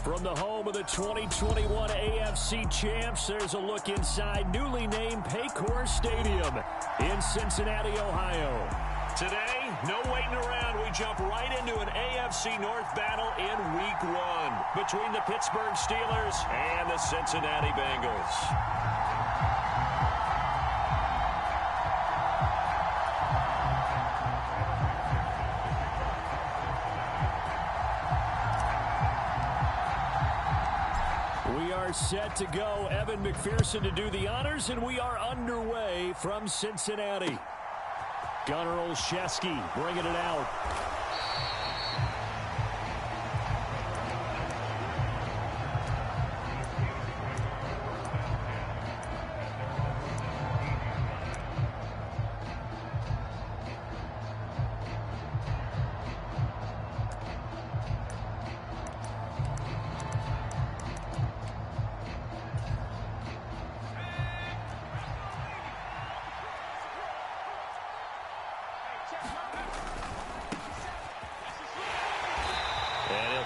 From the home of the 2021 AFC champs, there's a look inside newly named Paycor Stadium in Cincinnati, Ohio. Today, no waiting around. We jump right into an AFC North battle in Week 1 between the Pittsburgh Steelers and the Cincinnati Bengals. Set to go. Evan McPherson to do the honors, and we are underway from Cincinnati. Gunnar Olszewski bringing it out.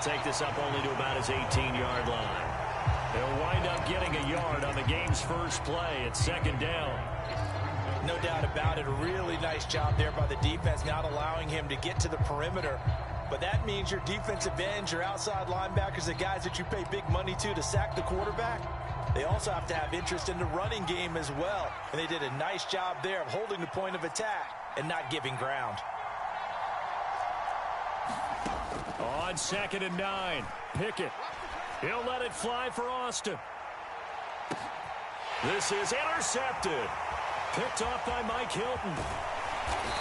Take this up only to about his 18-yard line. They'll wind up getting a yard on the game's first play. It's second down. No doubt about it. A really nice job there by the defense, not allowing him to get to the perimeter. But that means your defensive ends, your outside linebackers, the guys that you pay big money to sack the quarterback, they also have to have interest in the running game as well. And they did a nice job there of holding the point of attack and not giving ground. On 2nd and 9, Pickett. He'll let it fly for Austin. This is intercepted. Picked off by Mike Hilton.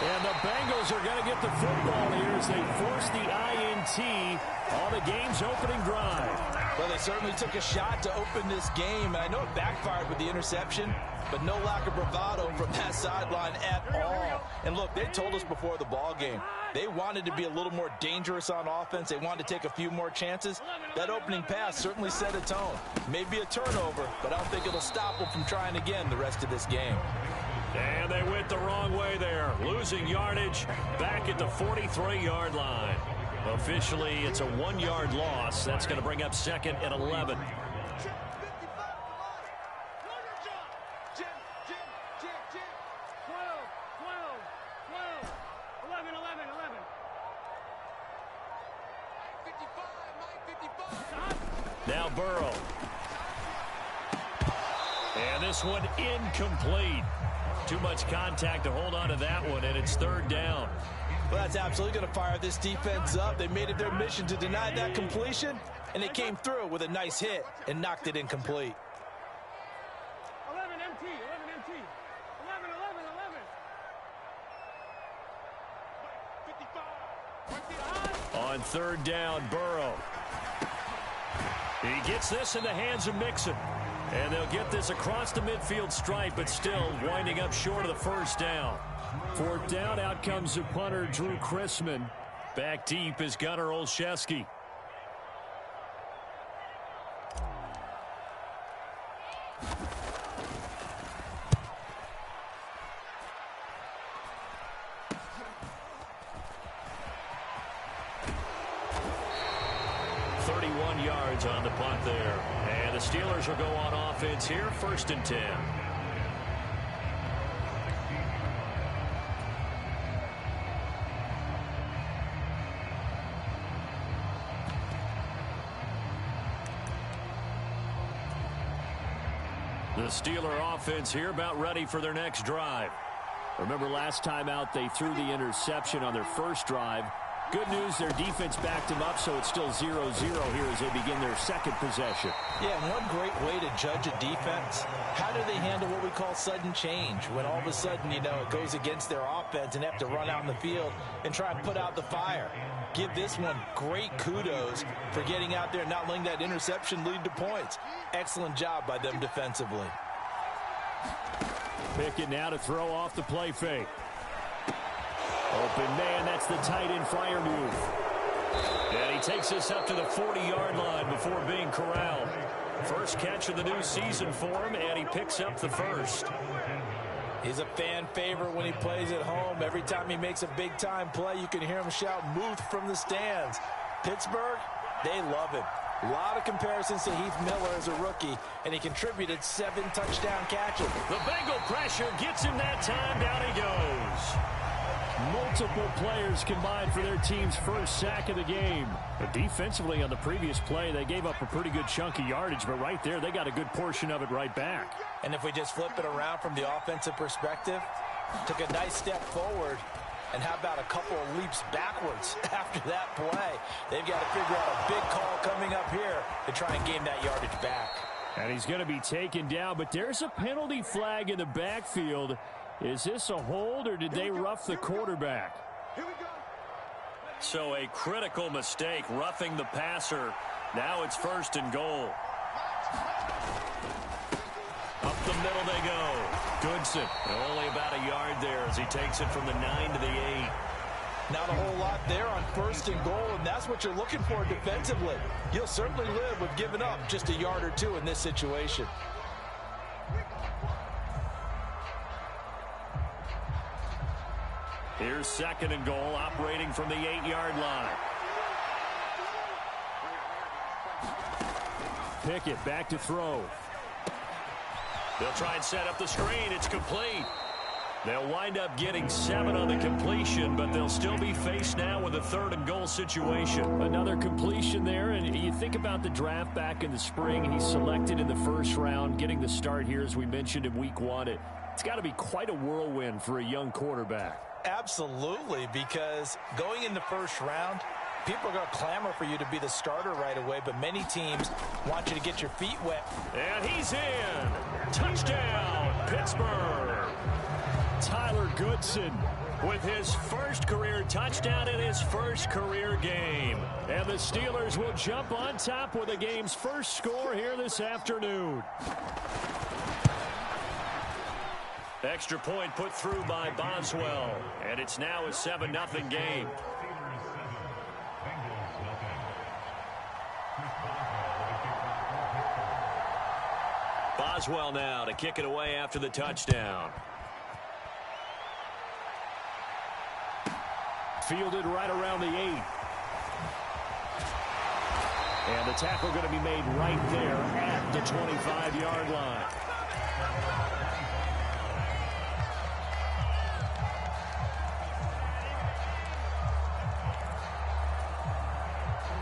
And the Bengals are going to get the football here as they force the INT on the game's opening drive. Well, they certainly took a shot to open this game. And I know it backfired with the interception, but no lack of bravado from that sideline at all. And look, they told us before the ball game, they wanted to be a little more dangerous on offense. They wanted to take a few more chances. That opening pass certainly set a tone. Maybe a turnover, but I don't think it'll stop them from trying again the rest of this game. And they went the wrong way there, losing yardage back at the 43-yard line. Officially, it's a 1-yard loss. That's going to bring up 2nd and 11. Now Burrow. And this one incomplete. Too much contact to hold on to that one, and it's 3rd down. Well, that's absolutely going to fire this defense up. They made it their mission to deny that completion, and they came through with a nice hit and knocked it incomplete. 11 MT, 11 MT, 11, 11, 11. 55. On 3rd down, Burrow. He gets this in the hands of Mixon. And they'll get this across the midfield stripe, but still winding up short of the 1st down. 4th down, out comes the punter, Drew Chrisman. Back deep is Gunnar Olszewski. Yards on the punt there. And the Steelers will go on offense here, 1st and 10. The Steeler offense here about ready for their next drive. Remember last time out they threw the interception on their first drive. Good news, their defense backed them up, so it's still 0-0 here as they begin their 2nd possession. Yeah, and one great way to judge a defense, how do they handle what we call sudden change? When all of a sudden, you know, it goes against their offense and they have to run out in the field and try and put out the fire. Give this one great kudos for getting out there and not letting that interception lead to points. Excellent job by them defensively. Pickett now to throw off the play fake. Open man, that's the tight end Freiermuth. And he takes this up to the 40-yard line before being corralled. First catch of the new season for him, and he picks up the 1st. He's a fan favorite when he plays at home. Every time he makes a big-time play, you can hear him shout, "Muth," from the stands. Pittsburgh, they love him. A lot of comparisons to Heath Miller as a rookie, and he contributed 7 touchdown catches. The Bengal pressure gets him that time. Down he goes. Multiple players combined for their team's first sack of the game. But defensively on the previous play, they gave up a pretty good chunk of yardage, but right there, they got a good portion of it right back. And if we just flip it around from the offensive perspective, took a nice step forward, and how about a couple of leaps backwards after that play? They've got to figure out a big call coming up here to try and gain that yardage back. And he's going to be taken down, but there's a penalty flag in the backfield. Is this a hold, or did they rough the quarterback? So a critical mistake, roughing the passer. Now it's 1st and goal. Up the middle they go. Goodson, only about a yard there as he takes it from the 9 to the 8. Not a whole lot there on 1st and goal, and that's what you're looking for defensively. You'll certainly live with giving up just a yard or two in this situation. Here's 2nd and goal, operating from the 8-yard line. Pickett back to throw. They'll try and set up the screen. It's complete. They'll wind up getting 7 on the completion, but they'll still be faced now with a 3rd and goal situation. Another completion there, and you think about the draft back in the spring. He's selected in the 1st round, getting the start here, as we mentioned, in week 1. It's got to be quite a whirlwind for a young quarterback. Absolutely, because going in the 1st round, people are going to clamor for you to be the starter right away, but many teams want you to get your feet wet. And he's in. Touchdown, Pittsburgh. Tyler Goodson with his 1st career touchdown in his 1st career game. And the Steelers will jump on top with the game's 1st score here this afternoon. Extra point put through by Boswell. And it's now a 7-0 game. Boswell now to kick it away after the touchdown. Fielded right around the 8. And the tackle going to be made right there at the 25-yard line.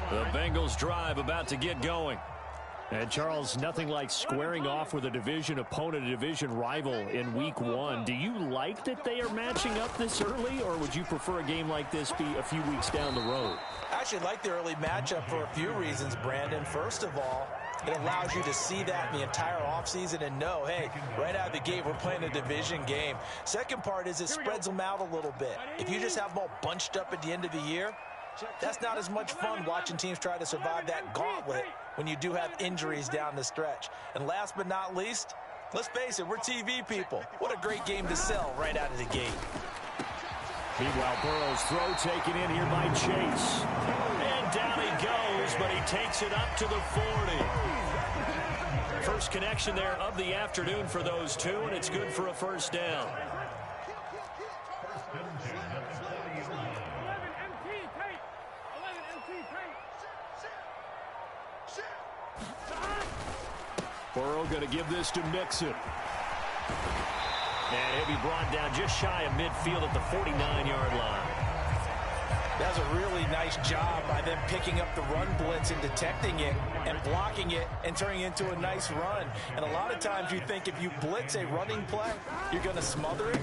The Bengals drive about to get going. And, Charles, nothing like squaring off with a division opponent, a division rival in week 1. Do you like that they are matching up this early, or would you prefer a game like this be a few weeks down the road? I actually like the early matchup for a few reasons, Brandon. First of all, it allows you to see that in the entire offseason and know, hey, right out of the gate, we're playing a division game. Second part is it spreads them out a little bit. If you just have them all bunched up at the end of the year, that's not as much fun watching teams try to survive that gauntlet when you do have injuries down the stretch. And last but not least, let's face it, we're TV people. What a great game to sell right out of the gate. Meanwhile, Burrow's throw taken in here by Chase. And down he goes, but he takes it up to the 40. First connection there of the afternoon for those two, and it's good for a 1st down. Burrow going to give this to Mixon. And he'll be brought down just shy of midfield at the 49-yard line. That's a really nice job by them picking up the run blitz and detecting it and blocking it and turning it into a nice run. And a lot of times you think if you blitz a running play, you're going to smother it.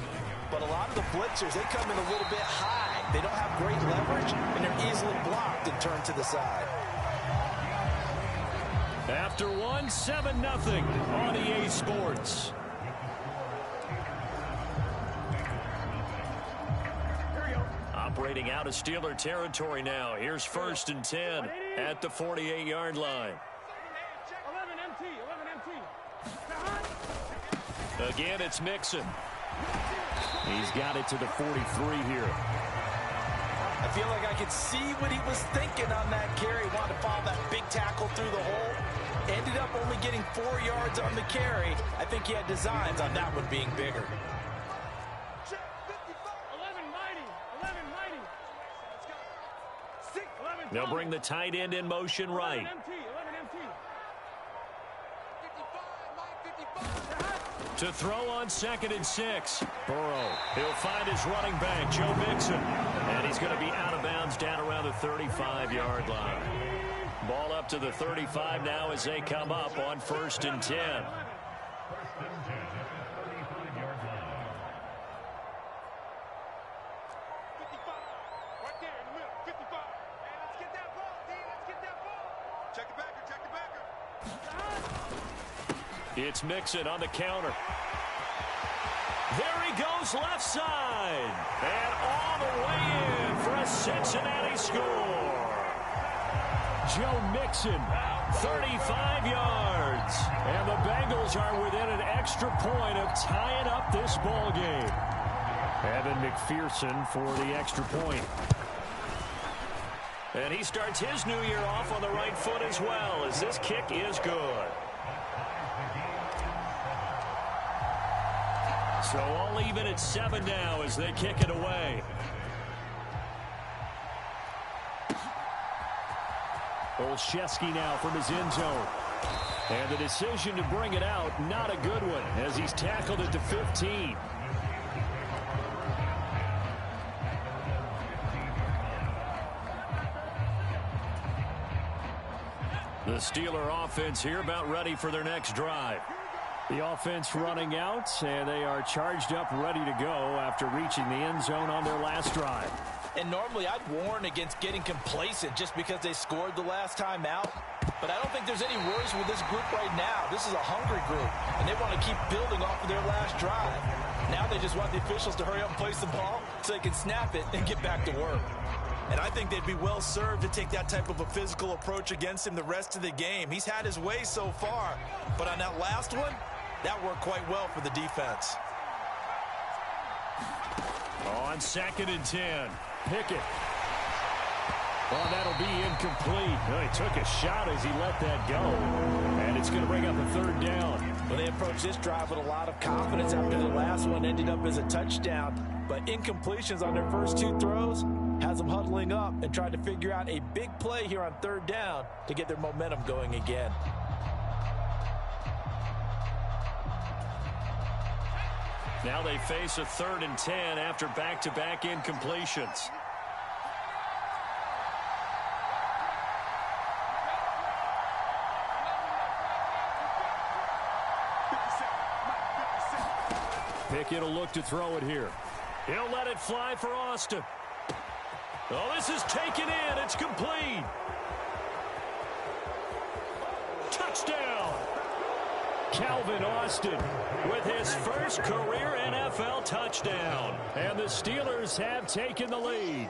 But a lot of the blitzers, they come in a little bit high. They don't have great leverage, and they're easily blocked and turned to the side. After 7-0 on EA Sports. Operating out of Steeler territory now. Here's 1st and 10 at the 48-yard line. 11 MT. Again, it's Mixon. He's got it to the 43 here. I feel like I could see what he was thinking on that carry. Wanted to follow that big tackle through the hole. Ended up only getting 4 yards on the carry. I think he had designs on that one being bigger. 11 They'll bring the tight end in motion right. To throw on 2nd and 6. Burrow. He'll find his running back, Joe Mixon. And he's going to be out of bounds down around the 35-yard line. Ball up to the 35 now as they come up on 1st and 10. It's Mixon on the counter. There he goes left side. And all the way in for a Cincinnati score. Joe Mixon, 35 yards. And the Bengals are within an extra point of tying up this ball game. Evan McPherson for the extra point. And he starts his new year off on the right foot as well, as this kick is good. So all even at 7 now as they kick it away. Olszewski now from his end zone. And the decision to bring it out, not a good one, as he's tackled at the 15. The Steeler offense here about ready for their next drive. The offense running out, and they are charged up, ready to go after reaching the end zone on their last drive. And normally I'd warn against getting complacent just because they scored the last time out. But I don't think there's any worries with this group right now. This is a hungry group, and they want to keep building off of their last drive. Now they just want the officials to hurry up and place the ball so they can snap it and get back to work. And I think they'd be well served to take that type of a physical approach against him the rest of the game. He's had his way so far, but on that last one, that worked quite well for the defense. On 2nd and 10, Pickett. Well, that'll be incomplete. Well, he took a shot as he let that go. And it's going to bring up a 3rd down. Well, they approached this drive with a lot of confidence after the last one ended up as a touchdown. But incompletions on their first 2 throws has them huddling up and trying to figure out a big play here on 3rd down to get their momentum going again. Now they face a 3rd and 10 after back-to-back incompletions. Pickett will look to throw it here. He'll let it fly for Austin. Oh, this is taken in. It's complete. Touchdown. Calvin Austin with his first career NFL touchdown. And the Steelers have taken the lead.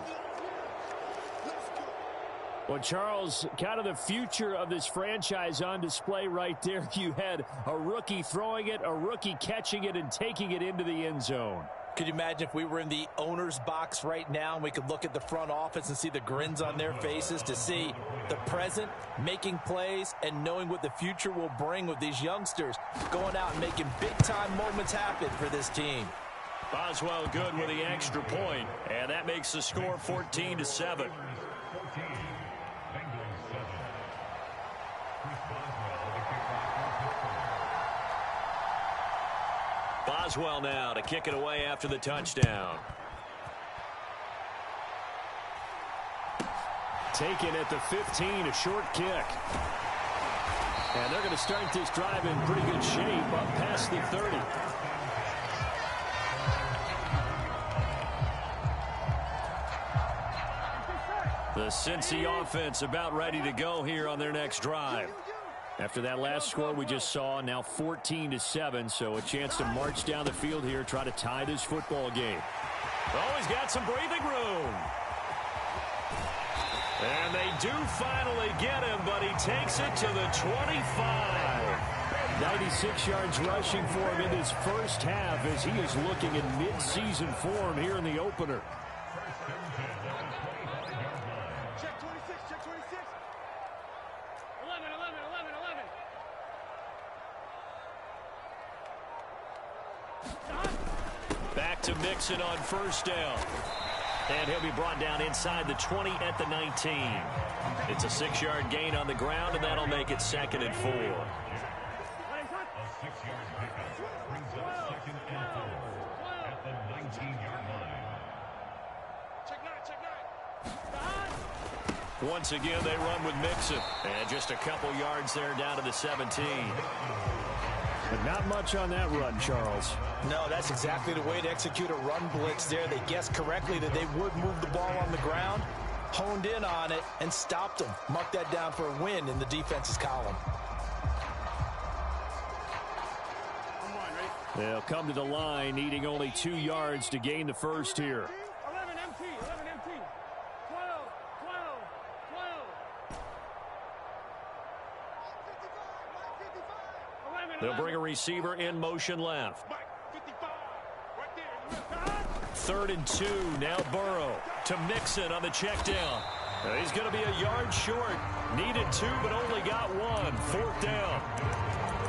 Well, Charles, kind of the future of this franchise on display right there. You had a rookie throwing it, a rookie catching it, and taking it into the end zone. Could you imagine if we were in the owner's box right now and we could look at the front office and see the grins on their faces to see the present, making plays, and knowing what the future will bring with these youngsters going out and making big-time moments happen for this team. Boswell good with the extra point, and that makes the score 14-7. Boswell now to kick it away after the touchdown. Taken at the 15, a short kick. And they're going to start this drive in pretty good shape up past the 30. The Cincy offense about ready to go here on their next drive. After that last score we just saw, now 14-7, so a chance to march down the field here, try to tie this football game. Oh, he's got some breathing room. And they do finally get him, but he takes it to the 25. 96 yards rushing for him in his first half as he is looking in mid-season form here in the opener. Check 26, check 26. 11, 11, 11, 11. Back to Mixon on first down. And he'll be brought down inside the 20 at the 19. It's a 6-yard gain on the ground, and that'll make it 2nd and 4. Once again, they run with Mixon. And just a couple yards there down to the 17. But not much on that run, Charles. No, that's exactly the way to execute a run blitz there. They guessed correctly that they would move the ball on the ground, honed in on it, and stopped them. Mark that down for a win in the defense's column. They'll come to the line, needing only 2 yards to gain the first here. 11 MT, 11 MT. 12, 12, 12. They'll bring a receiver in motion left. 55, right there. 3rd and 2. Now Burrow to Mixon on the check down. He's going to be a yard short. Needed 2, but only got 1. 4th down.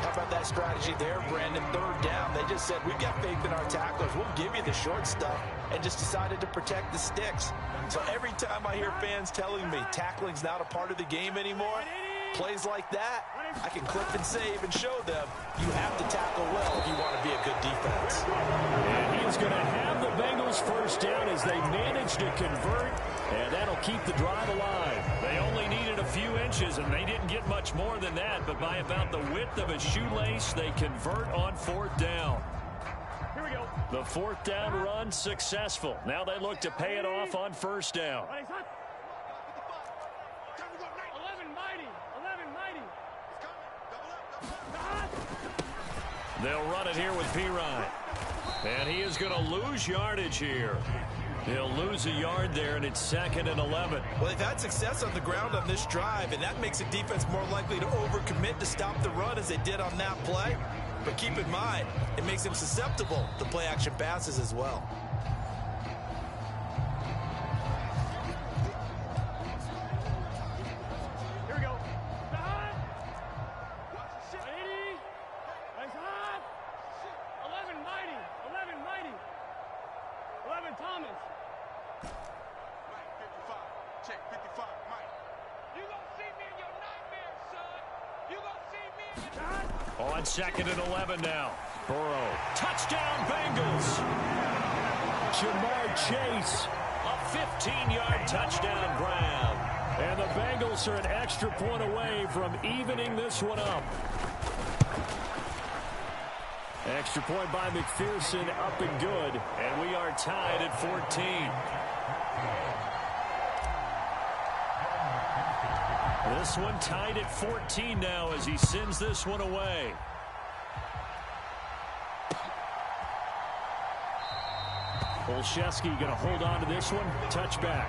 How about that strategy there, Brandon? 3rd down. They just said, we've got faith in our tacklers. We'll give you the short stuff, and just decided to protect the sticks. So every time I hear fans telling me tackling's not a part of the game anymore, plays like that, I can clip and save and show them you have to tackle well if you want to be a good defense. And he's going to have the Bengals first down as they manage to convert, and that'll keep the drive alive. They only needed a few inches, and they didn't get much more than that, but by about the width of a shoelace, they convert on 4th down. Here we go. The 4th down run successful. Now they look to pay it off on 1st down. 11 mighty, 11 mighty. They'll run it here with Pirine. And he is going to lose yardage here. He'll lose a yard there, and it's 2nd and 11. Well, they've had success on the ground on this drive, and that makes the defense more likely to overcommit to stop the run as they did on that play. But keep in mind, it makes them susceptible to play-action passes as well. Here we go. Hot. 80. Nice hot. 11 mighty, 11 mighty. 11 Thomas. Mike, 55. Check, 55. Mike. You gonna see me in your nightmare, son. You gonna see me in your... On 2nd and 11 now. Burrow. Touchdown, Bengals. Jamar Chase. A 15-yard touchdown grab. And the Bengals are an extra point away from evening this one up. Extra point by McPherson, up and good. And we are tied at 14. This one tied at 14 now as he sends this one away. Olszewski going to hold on to this one. Touchback.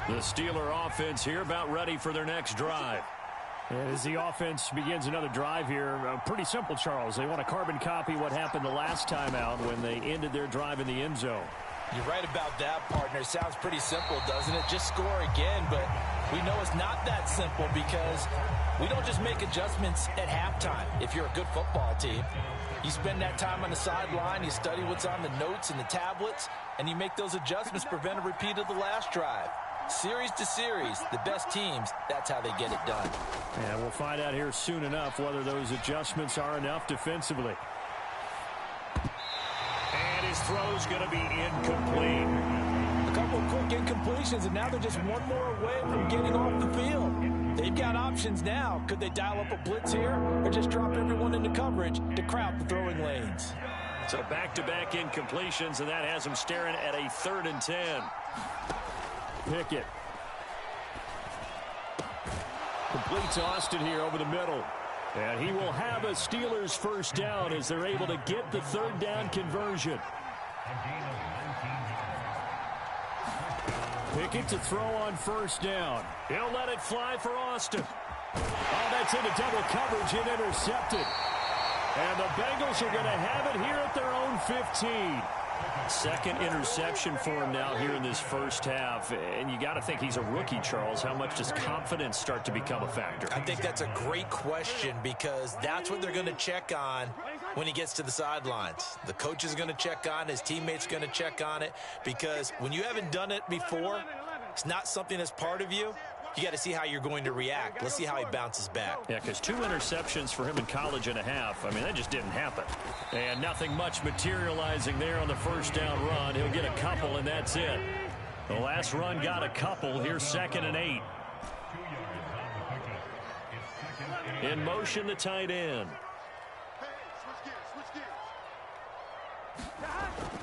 The Steeler offense here about ready for their next drive. And as the offense begins another drive here, pretty simple, Charles. They want to carbon copy what happened the last time out when they ended their drive in the end zone. You're right about that, partner. It sounds pretty simple, doesn't it? Just score again, but we know it's not that simple because we don't just make adjustments at halftime. If you're a good football team, you spend that time on the sideline, you study what's on the notes and the tablets, and you make those adjustments to prevent a repeat of the last drive. Series to series, the best teams, that's how they get it done. And we'll find out here soon enough whether those adjustments are enough defensively. And his throw's going to be incomplete. A couple of quick incompletions, and now they're just one more away from getting off the field. They've got options now. Could they dial up a blitz here or just drop everyone into coverage to crowd the throwing lanes? So back-to-back incompletions, and that has them staring at a 3rd and 10. Pickett. Completes Austin here over the middle. And he will have a Steelers first down as they're able to get the 3rd down conversion. Pickett to throw on 1st down. He'll let it fly for Austin. Oh, that's into double coverage and intercepted. And the Bengals are going to have it here at their own 15. 2nd interception for him now here in this first half. And you got to think he's a rookie, Charles. How much does confidence start to become a factor? I think that's a great question because that's what they're going to check on when he gets to the sidelines. The coach is going to check on, his teammates going to check on it, because when you haven't done it before, it's not something that's part of you. you got to see how you're going to react. Let's see how he bounces back. Yeah, because 2 interceptions for him in college and a half. I mean, that just didn't happen. And nothing much materializing there on the first down run. He'll get a couple, and that's it. The last run got a couple. Here's 2nd and 8. In motion, the tight end.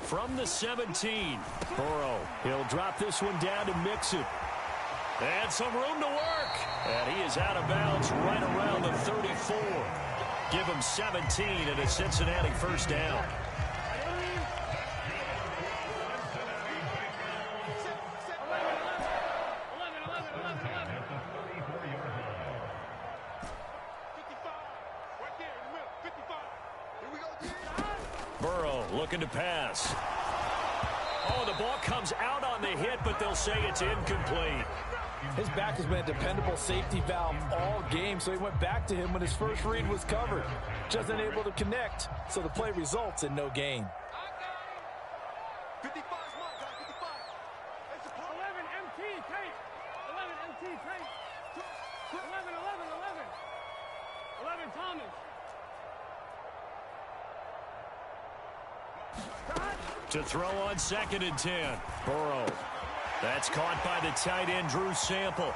From the 17, Burrow. He'll drop this one down to Mixon. And some room to work. And he is out of bounds right around the 34. Give him 17 and a Cincinnati first down. Burrow looking to pass. Oh, the ball comes out on the hit, but they'll say it's incomplete. His back has been a dependable safety valve all game, so he went back to him when his first read was covered. Just unable to connect, so the play results in no gain. 55 is mine, guys, 55. It's 11 MT tape. 11 MT tape. 11 Thomas. To throw on 2nd and 10. Burrow. That's caught by the tight end, Drew Sample.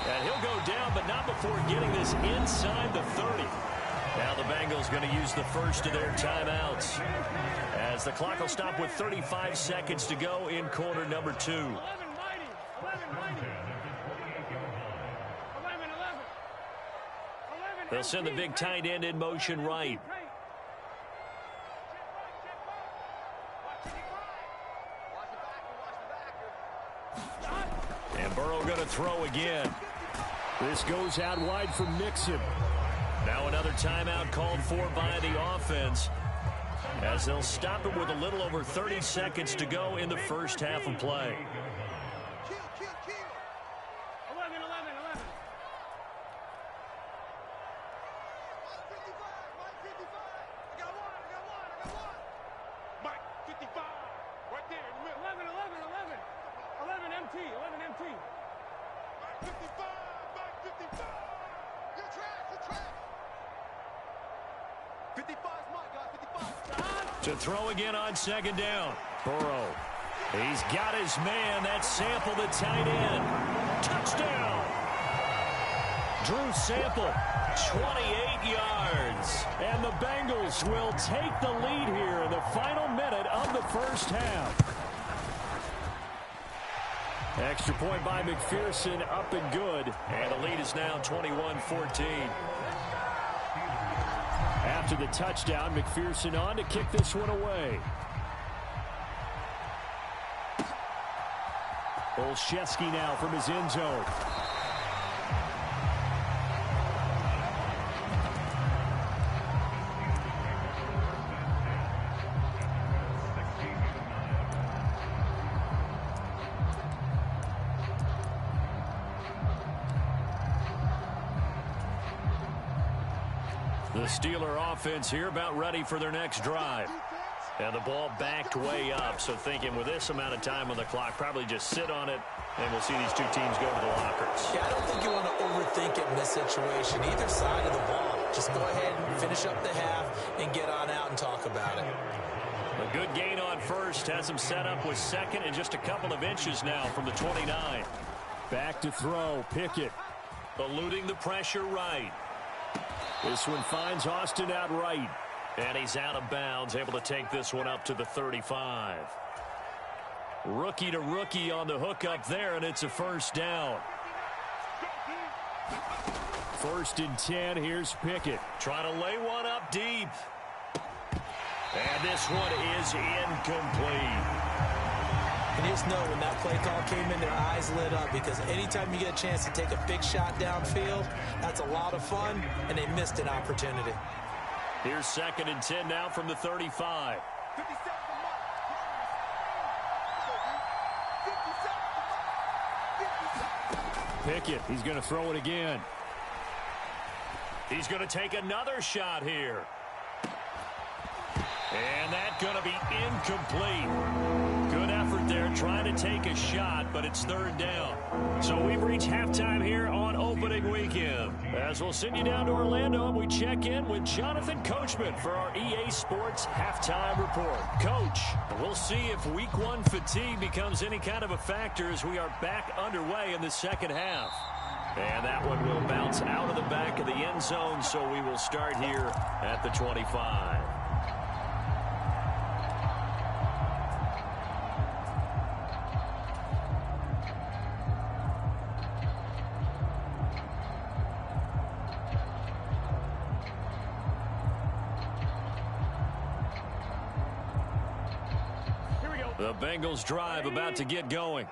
And he'll go down, but not before getting this inside the 30. Now the Bengals going to use the first of their timeouts, as the clock will stop with 35 seconds to go in quarter number 2. 11. They'll send the big tight end in motion right. And Burrow going to throw again. This goes out wide for Mixon. Now another timeout called for by the offense, as they'll stop it with a little over 30 seconds to go in the first half of play. 11. I got one. Mike, 55. Right there in the middle. 11 MT. Mike, 55. You're trash. 55 is mine, guys, 55. To throw again on 2nd down. Burrow. He's got his man. That's Sample, the tight end. Touchdown. Drew Sample, 28 yards. And the Bengals will take the lead here in the final minute of the first half. Extra point by McPherson, up and good. And the lead is now 21-14. After the touchdown, McPherson on to kick this one away. Olszewski now from his end zone. The Steeler offense here about ready for their next drive. And the ball backed way up, so thinking with this amount of time on the clock, probably just sit on it, and we'll see these two teams go to the lockers. Yeah, I don't think you want to overthink it in this situation. Either side of the ball. Just go ahead and finish up the half and get on out and talk about it. A good gain on first. Has him set up with 2nd and just a couple of inches now from the 29. Back to throw. Pickett eluding the pressure right. This one finds Austin out right. And he's out of bounds, able to take this one up to the 35. Rookie to rookie on the hook up there, and it's a first down. 1st and 10, here's Pickett. Trying to lay one up deep. And this one is incomplete. And you just know when that play call came in, their eyes lit up, because anytime you get a chance to take a big shot downfield, that's a lot of fun, and they missed an opportunity. Here's 2nd and 10 now from the 35. Pickett, he's going to throw it again. He's going to take another shot here. And that's going to be incomplete. Good effort there trying to take a shot, but it's third down. So we've reached halftime here on opening weekend. As we'll send you down to Orlando, we check in with Jonathan Coachman for our EA Sports Halftime Report. Coach, we'll see if Week 1 fatigue becomes any kind of a factor as we are back underway in the second half. And that one will bounce out of the back of the end zone, so we will start here at the 25. The Bengals drive about to get going.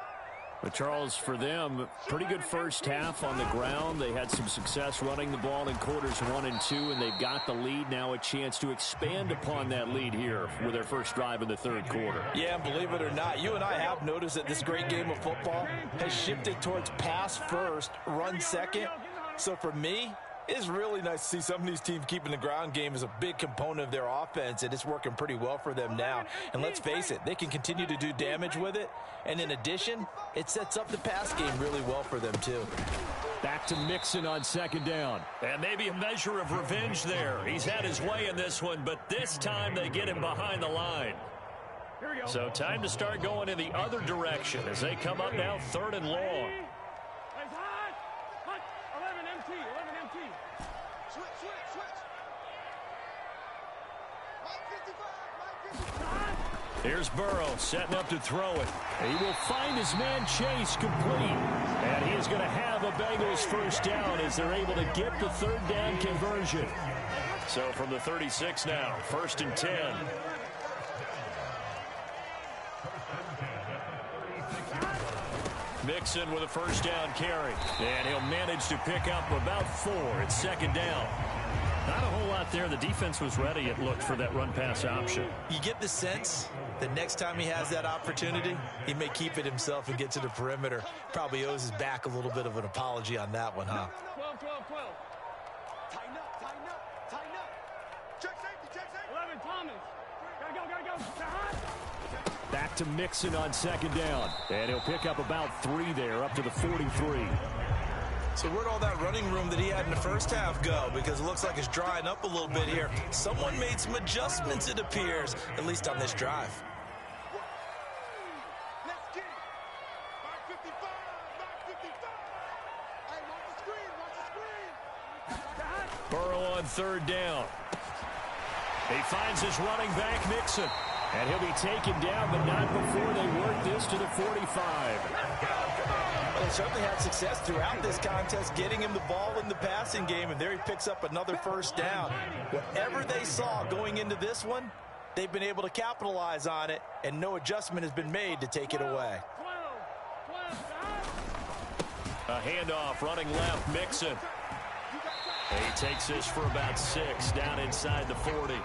But Charles, for them, pretty good first half on the ground. They had some success running the ball in quarters 1 and 2, and they've got the lead. Now a chance to expand upon that lead here with their first drive in the third quarter. Yeah, and believe it or not, you and I have noticed that this great game of football has shifted towards pass first, run second. So for me, it's really nice to see some of these teams keeping the ground game as a big component of their offense, and it's working pretty well for them now. And let's face it, they can continue to do damage with it. And in addition, it sets up the pass game really well for them, too. Back to Mixon on second down. And maybe a measure of revenge there. He's had his way in this one, but this time they get him behind the line. So time to start going in the other direction as they come up now third and long. Here's Burrow setting up to throw it. He will find his man Chase complete. And he is going to have a Bengals first down as they're able to get the third down conversion. So from the 36 now, 1st and 10. Mixon with a first down carry. And he'll manage to pick up about 4. It's second down. Not a whole lot there. The defense was ready, it looked, for that run-pass option. You get the sense that next time he has that opportunity, he may keep it himself and get to the perimeter. Probably owes his back a little bit of an apology on that one, huh? 12, 12, 12. Tighten up, tighten up, tighten up. Check safety, check safety. 11, Thomas. Gotta go. Back to Mixon on second down. And he'll pick up about 3 there, up to the 43. So where'd all that running room that he had in the first half go? Because it looks like it's drying up a little bit here. Someone made some adjustments, it appears, at least on this drive. Let's get it. 555, 555. Hey, watch the screen, watch the screen. Burrow on third down. He finds his running back, Mixon. And he'll be taken down, but not before they work this to the 45. Well, they certainly had success throughout this contest, getting him the ball in the passing game, and there he picks up another first down. Whatever they saw going into this one, they've been able to capitalize on it, and no adjustment has been made to take it away. 12, A handoff running left, Mixon. He takes this for about 6 down inside the 40.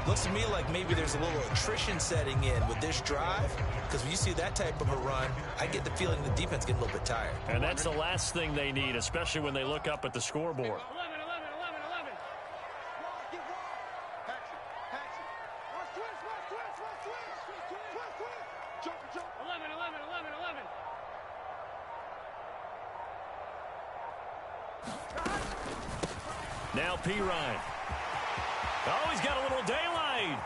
Looks to me like maybe there's a little attrition setting in with this drive, because when you see that type of a run, I get the feeling the defense getting a little bit tired. And that's the last thing they need, especially when they look up at the scoreboard. 11. Get wide. Action. Watch twist. Jump. 11. Now Pirine. Oh, he's got a little daylight.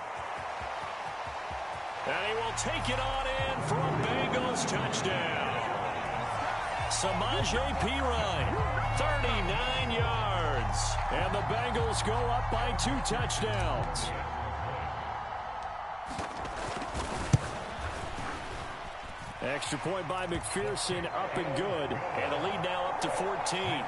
And he will take it on in for a Bengals touchdown. Samaje Pirine, 39 yards. And the Bengals go up by 2 touchdowns. Extra point by McPherson, up and good. And the lead now up to 14.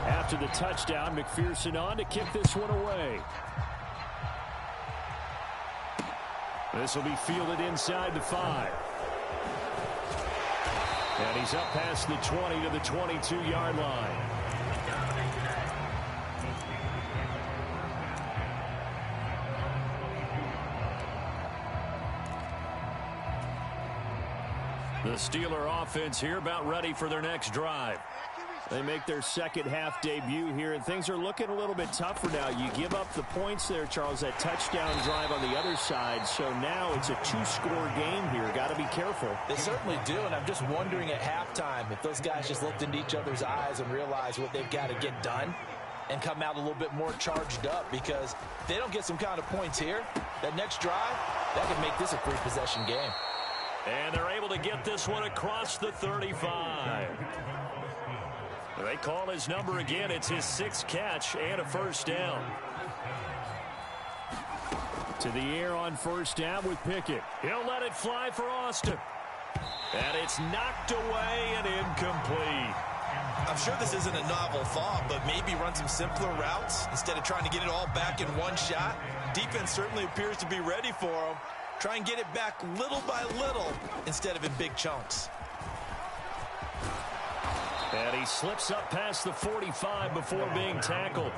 After the touchdown, McPherson on to kick this one away. This will be fielded inside the 5. And he's up past the 20 to the 22-yard line. The Steeler offense here about ready for their next drive. They make their second half debut here, and things are looking a little bit tougher now. You give up the points there, Charles, that touchdown drive on the other side. So now it's a two-score game here. Got to be careful. They certainly do, and I'm just wondering at halftime if those guys just looked into each other's eyes and realized what they've got to get done and come out a little bit more charged up, because if they don't get some kind of points here, that next drive, that could make this a three-possession game. And they're able to get this one across the 35. They call his number again. It's his 6th catch and a first down. To the air on first down with Pickett. He'll let it fly for Austin. And it's knocked away and incomplete. I'm sure this isn't a novel thought, but maybe run some simpler routes instead of trying to get it all back in one shot. Defense certainly appears to be ready for him. Try and get it back little by little instead of in big chunks. And he slips up past the 45 before being tackled.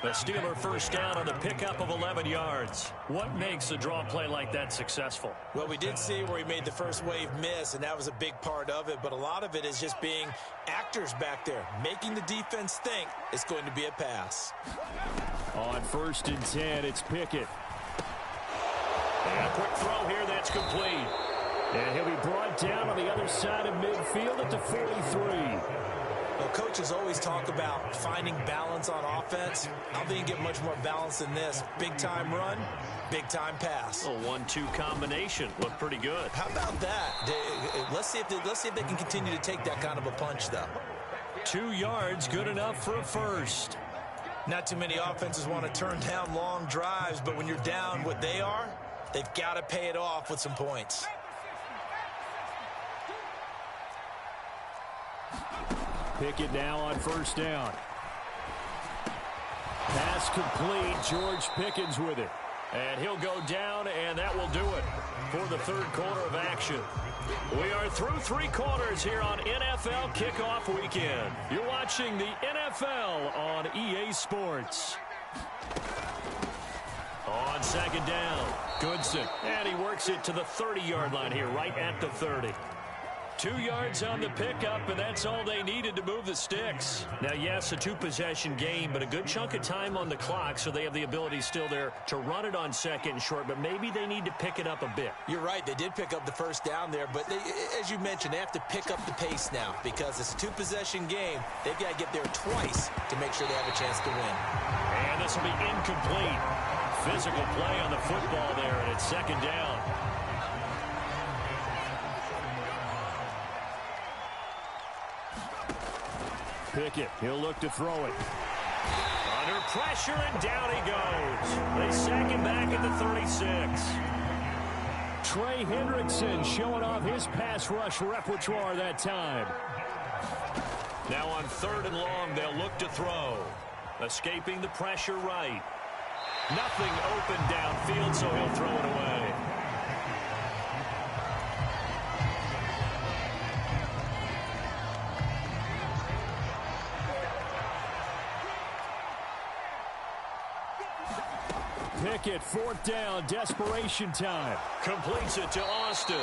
The Steeler first down on the pickup of 11 yards. What makes a draw play like that successful? Well, we did see where he made the first wave miss, and that was a big part of it. But a lot of it is just being actors back there, making the defense think it's going to be a pass. On 1st and 10, it's Pickett. And a quick throw here that's complete. And he'll be brought down on the other side of midfield at the 43. Well, coaches always talk about finding balance on offense. I don't think you get much more balance than this. Big-time run, big-time pass. A 1-2 combination. Looked pretty good. How about that? Let's see if they can continue to take that kind of a punch, though. 2 yards, good enough for a first. Not too many offenses want to turn down long drives, but when you're down what they are, they've got to pay it off with some points. Pickett now on first down. Pass complete. George Pickens with it. And he'll go down, and that will do it for the third quarter of action. We are through 3 quarters here on NFL Kickoff Weekend. You're watching the NFL on EA Sports. On second down, Goodson. And he works it to the 30-yard line here, right at the 30. 2 yards on the pickup, and that's all they needed to move the sticks. Now, yes, a 2-possession game, but a good chunk of time on the clock, so they have the ability still there to run it on second and short, but maybe they need to pick it up a bit. You're right. They did pick up the first down there, but as you mentioned, they have to pick up the pace now because it's a 2-possession game. They've got to get there twice to make sure they have a chance to win. And this will be incomplete. Physical play on the football there, and it's second down. Pickett, he'll look to throw it. Under pressure, and down he goes. They sack him back at the 36. Trey Hendrickson showing off his pass rush repertoire that time. Now on 3rd and long, they'll look to throw. Escaping the pressure right. Nothing open downfield, so he'll throw it away. Pickett, 4th down, desperation time. Completes it to Austin.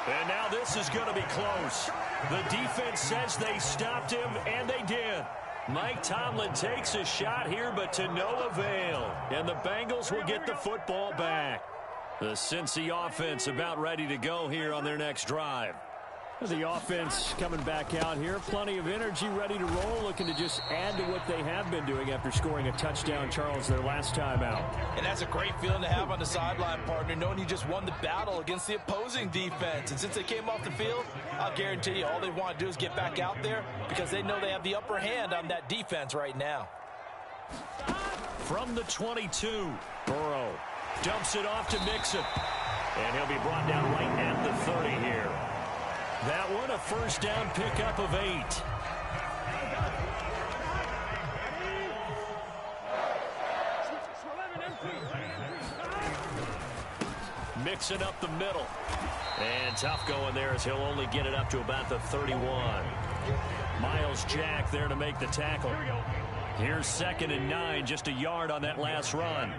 And now this is going to be close. The defense says they stopped him, and they did. Mike Tomlin takes a shot here, but to no avail. And the Bengals will get the football back. The Cincy offense about ready to go here on their next drive. The offense coming back out here. Plenty of energy, ready to roll, looking to just add to what they have been doing after scoring a touchdown, Charles, their last time out. And that's a great feeling to have on the sideline, partner, knowing you just won the battle against the opposing defense. And since they came off the field, I'll guarantee you all they want to do is get back out there because they know they have the upper hand on that defense right now. From the 22, Burrow dumps it off to Mixon. And he'll be brought down right at the 30 here. That one, a first down pickup of 8. Mixing up the middle. And tough going there as he'll only get it up to about the 31. Miles Jack there to make the tackle. Here's 2nd and 9, just a yard on that last run.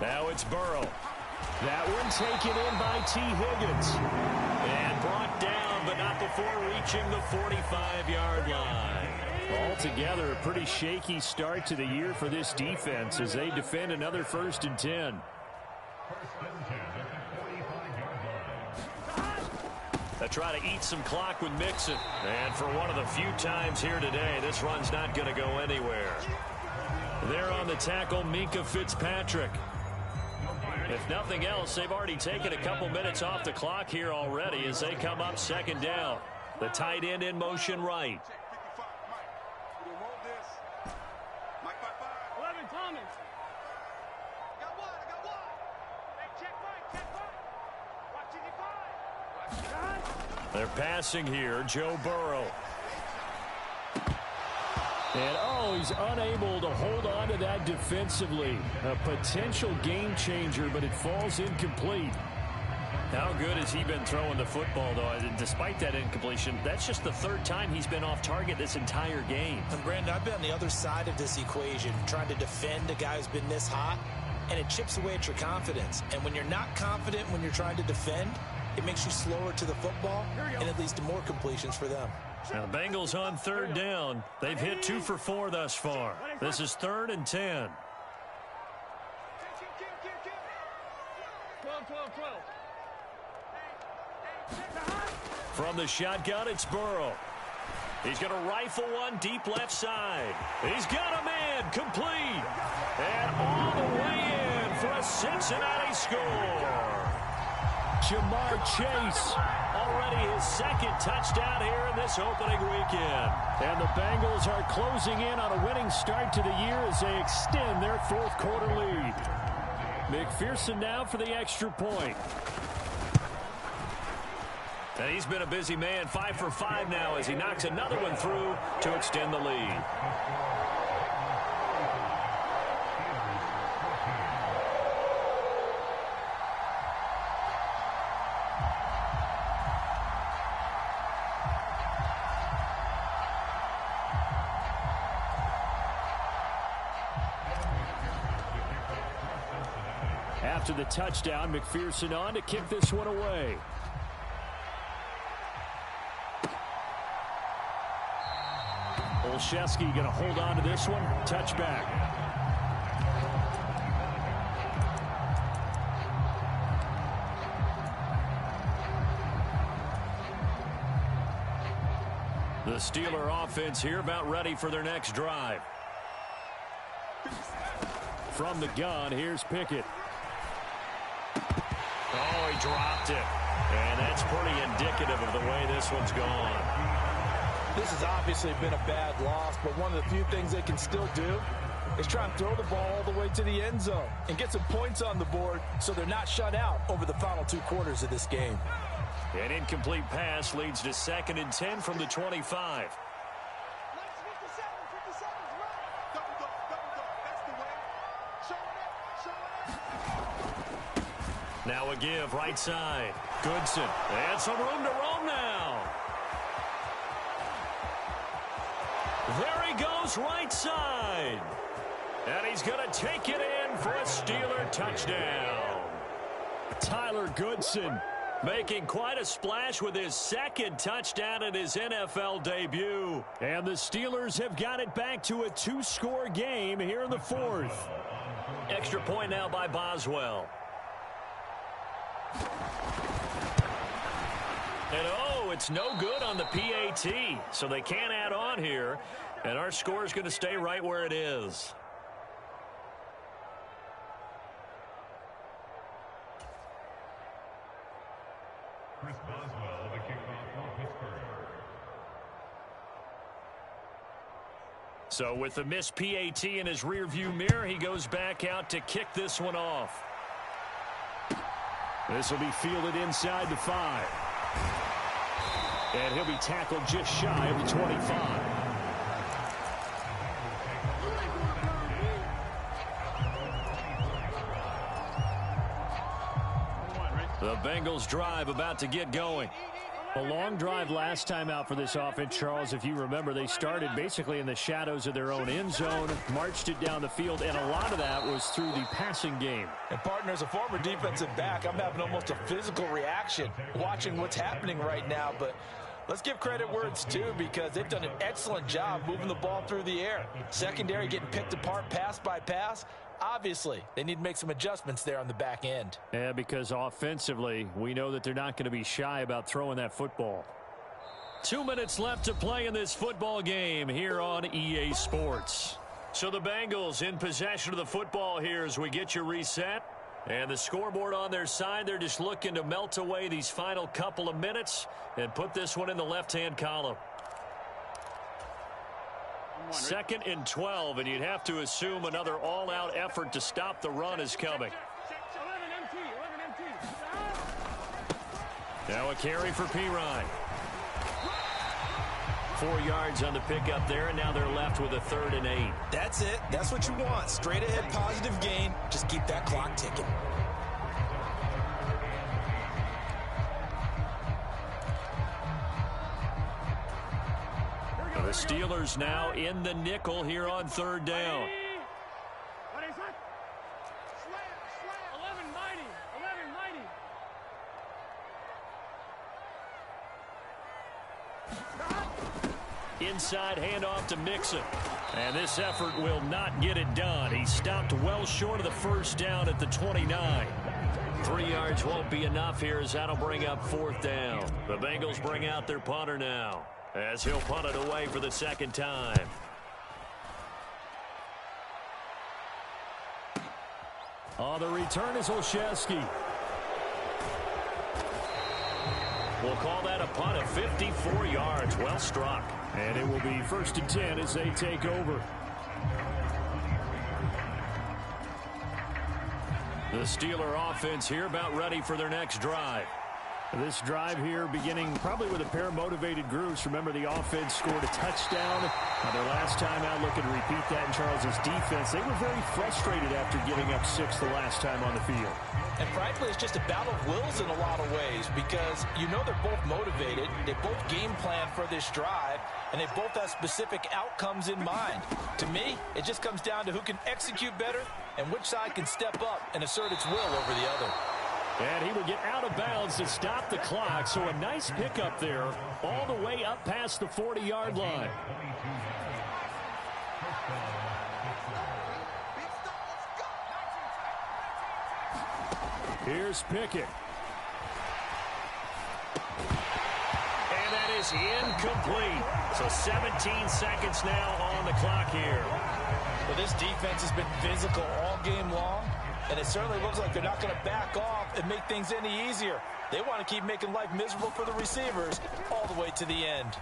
Now it's Burrow. That one taken in by T. Higgins. And brought down, but not before reaching the 45-yard line. Altogether, a pretty shaky start to the year for this defense as they defend another 1st and 10. They try to eat some clock with Mixon. And for one of the few times here today, this run's not going to go anywhere. There on the tackle, Minkah Fitzpatrick. If nothing else, they've already taken a couple minutes off the clock here already as they come up 2nd down. The tight end in motion right. 11, Thomas. Got one. Hey, check right. Watch it, They're passing here, Joe Burrow. And, he's unable to hold on to that defensively. A potential game changer, but it falls incomplete. How good has he been throwing the football, though? Despite that incompletion, that's just the 3rd time he's been off target this entire game. And, Brandon, I've been on the other side of this equation, trying to defend a guy who's been this hot, and it chips away at your confidence. And when you're not confident when you're trying to defend, it makes you slower to the football, and it leads to more completions for them. Now, the Bengals on 3rd down. They've hit 2 for 4 thus far. This is 3rd and 10. 12. From the shotgun, it's Burrow. He's going to rifle one deep left side. He's got a man complete. And all the way in for a Cincinnati score. Jamar Chase, already his 2nd touchdown here in this opening weekend. And the Bengals are closing in on a winning start to the year as they extend their 4th quarter lead. McPherson now for the extra point. And he's been a busy man, 5 for 5 now as he knocks another one through to extend the lead. After the touchdown, McPherson on to kick this one away. Olszewski going to hold on to this one. Touchback. The Steeler offense here about ready for their next drive. From the gun, here's Pickett. Oh, he dropped it. And that's pretty indicative of the way this one's gone. This has obviously been a bad loss, but one of the few things they can still do is try and throw the ball all the way to the end zone and get some points on the board so they're not shut out over the final 2 quarters of this game. An incomplete pass leads to 2nd and 10 from the 25. Now a give, right side. Goodson. And some room to roam now. There he goes, right side. And he's going to take it in for a Steeler touchdown. Tyler Goodson making quite a splash with his 2nd touchdown in his NFL debut. And the Steelers have got it back to a 2-score game here in the 4th. Extra point now by Boswell. And it's no good on the PAT, so they can't add on here, and our score is going to stay right where it is. Chris Boswell, the kickoff for Pittsburgh. So with the missed PAT in his rearview mirror, he goes back out to kick this one off. This will be fielded inside the 5. And he'll be tackled just shy of the 25. The Bengals drive about to get going. A long drive last time out for this offense, Charles. If you remember, they started basically in the shadows of their own end zone, marched it down the field, and a lot of that was through the passing game. And partner, as a former defensive back, I'm having almost a physical reaction watching what's happening right now. But let's give credit where it's due, because they've done an excellent job moving the ball through the air. Secondary getting picked apart pass by pass. Obviously, they need to make some adjustments there on the back end. Yeah, because offensively, we know that they're not going to be shy about throwing that football. 2 minutes left to play in this football game here on EA Sports. So the Bengals in possession of the football here as we get you reset. And the scoreboard on their side, they're just looking to melt away these final couple of minutes and put this one in the left-hand column. 2nd and 12, and you'd have to assume another all-out effort to stop the run is coming. Now a carry for Pirine. 4 yards on the pickup there, and now they're left with a 3rd and 8. That's it. That's what you want. Straight ahead positive gain. Just keep that clock ticking. The Steelers now in the nickel here on 3rd down. What is that? Slam. 11 mighty. 11 mighty. Inside handoff to Mixon. And this effort will not get it done. He stopped well short of the 1st down at the 29. 3 yards won't be enough here as that'll bring up 4th down. The Bengals bring out their punter now, as he'll punt it away for the 2nd time. On the return is Olszewski. We'll call that a punt of 54 yards. Well struck. And it will be 1st and 10 as they take over. The Steeler offense here about ready for their next drive. This drive here beginning probably with a pair of motivated groups. Remember, the offense scored a touchdown. Their last time out, looking to repeat that in Charles's defense. They were very frustrated after giving up 6 the last time on the field. And frankly, it's just a battle of wills in a lot of ways, because you know they're both motivated. They both game plan for this drive, and they both have specific outcomes in mind. To me, it just comes down to who can execute better and which side can step up and assert its will over the other. And he will get out of bounds to stop the clock. So a nice pickup there all the way up past the 40-yard line. Here's Pickett. And that is incomplete. So 17 seconds now on the clock here. Well, this defense has been physical all game long, and it certainly looks like they're not going to back off and make things any easier. They want to keep making life miserable for the receivers all the way to the end.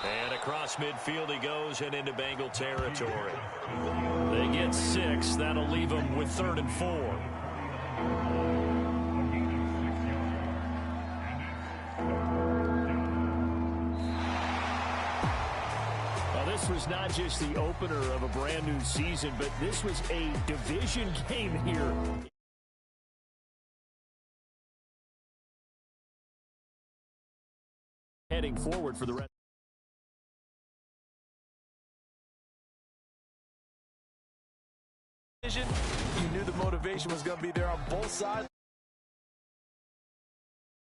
And across midfield he goes and into Bengal territory. They get 6. That'll leave them with 3rd and 4. This was not just the opener of a brand new season, but this was a division game here. Heading forward for the rest. You knew the motivation was going to be there on both sides.